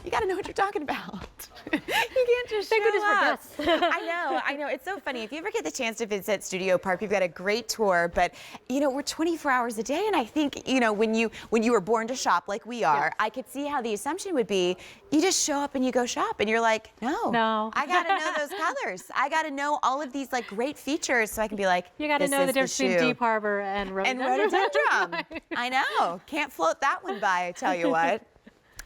gotta know what you're talking about. You can't just show up. I know. It's so funny. If you ever get the chance to visit Studio Park, we've got a great tour. But we're 24 hours a day, and I think when you were born to shop like we are, I could see how the assumption would be you just show up and you go shop, and you're like, no, I gotta know those colors. I gotta know all of these like great features, so I can be like, you gotta know the difference between Deep Harbor and rhododendron. I know. Can't float that one by, I tell you what.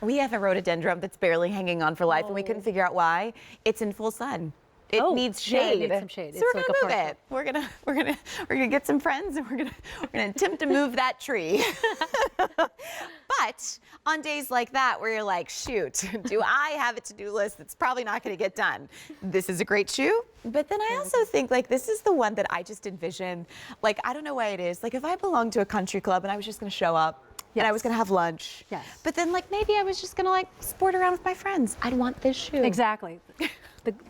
We have a rhododendron that's barely hanging on for life, and we couldn't figure out why. It's in full sun. It needs shade. It needs some shade. So we're gonna move it. We're gonna get some friends, and we're gonna attempt to move that tree. But on days like that, where you're like, shoot, do I have a to-do list that's probably not gonna get done? This is a great shoe, but then I also think like this is the one that I just envision. Like, I don't know why it is. Like, if I belonged to a country club and I was just gonna show up, and I was gonna have lunch. Yes. But then like maybe I was just gonna like sport around with my friends. I'd want this shoe. Exactly.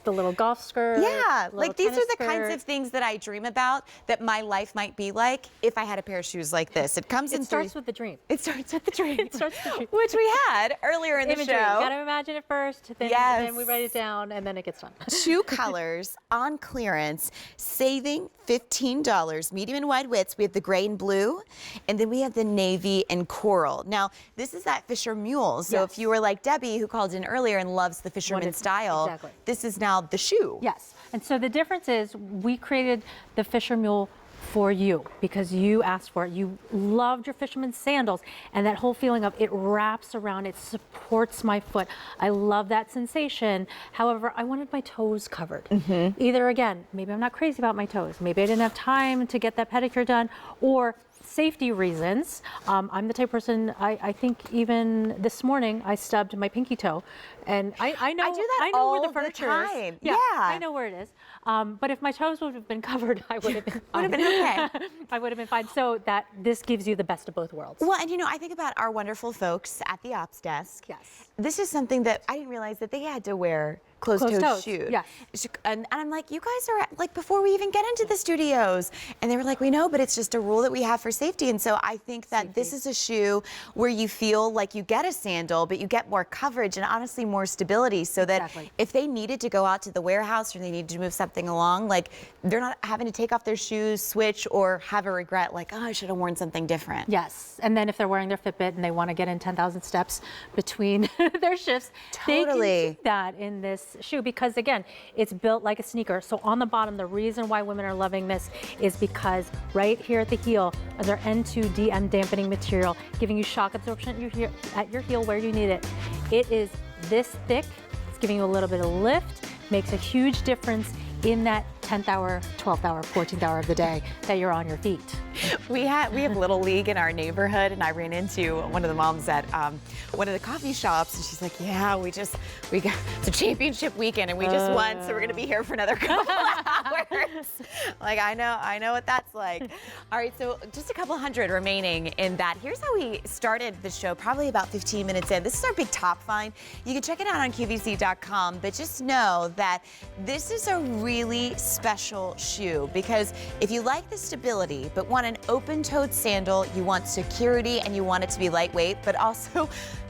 The little golf skirt. Yeah, like these are the kinds of things that I dream about that my life might be like if I had a pair of shoes like this. It starts with the dream. It starts with the dream. It starts with the dream. Which we had earlier in the show. You gotta imagine it first, then we write it down, and then it gets done. 2 colors on clearance, saving $15. Medium and wide widths. We have the gray and blue, and then we have the navy and coral. Now, this is that Fishermule. So if you were like Debbie, who called in earlier and loves the fisherman style, this is now the shoe. Yes, and so the difference is we created the Fishermule for you because you asked for it. You loved your fisherman's sandals, and that whole feeling of it wraps around, it supports my foot. I love that sensation. However, I wanted my toes covered. Either again, maybe I'm not crazy about my toes. Maybe I didn't have time to get that pedicure done, or safety reasons. I'm the type of person, I think even this morning I stubbed my pinky toe, and I know where the furniture is. Yeah, I know where it is. But if my toes would have been covered, I would have been fine. Okay. I would have been fine. So that this gives you the best of both worlds. Well, and I think about our wonderful folks at the ops desk. Yes. This is something that I didn't realize that they had to wear closed-toed shoes. Yes. And I'm like, you guys are like, before we even get into the studios. And they were like, we know, but it's just a rule that we have for safety. And so I think that this is a shoe where you feel like you get a sandal, but you get more coverage and honestly more stability, so that if they needed to go out to the warehouse or they needed to move something along, like they're not having to take off their shoes, switch, or have a regret like, oh, I should have worn something different. Yes. And then if they're wearing their Fitbit and they want to get in 10,000 steps between their shifts, they can do that in this shoe, because again, it's built like a sneaker. So on the bottom, the reason why women are loving this is because right here at the heel is our N2DM dampening material, giving you shock absorption at your heel where you need it. It is this thick. It's giving you a little bit of lift, makes a huge difference in that 10th hour, 12th hour, 14th hour of the day that you're on your feet. We have Little League in our neighborhood, and I ran into one of the moms at one of the coffee shops, and she's like, yeah, we got, it's a championship weekend, and we just won, so we're gonna be here for another couple hours. Like, I know what that's like. All right, so just a couple hundred remaining in that. Here's how we started the show, probably about 15 minutes in. This is our big top find. You can check it out on QVC.com, but just know that this is a really special shoe, because if you like the stability but want an open-toed sandal, you want security, and you want it to be lightweight but also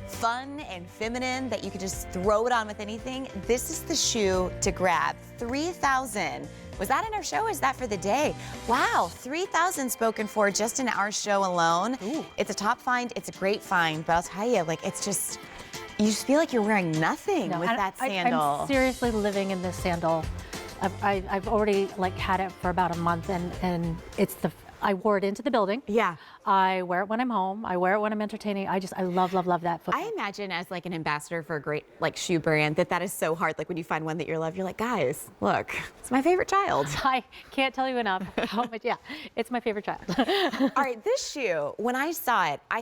fun and feminine, that you could just throw it on with anything, this is the shoe to grab. 3,000. Was that in our show or is that for the day? Wow, 3,000 spoken for just in our show alone. Ooh. It's a top find, it's a great find, but I'll tell you, like, it's just, you just feel like you're wearing nothing with that sandal. I'm seriously living in this sandal. I've already like had it for about a month, and I wore it into the building. Yeah. I wear it when I'm home. I wear it when I'm entertaining. I love that football. I imagine as like an ambassador for a great like shoe brand that is so hard. Like when you find one that you love, you're like, guys, look, it's my favorite child. I can't tell you enough how much, yeah, it's my favorite child. All right, this shoe, when I saw it, I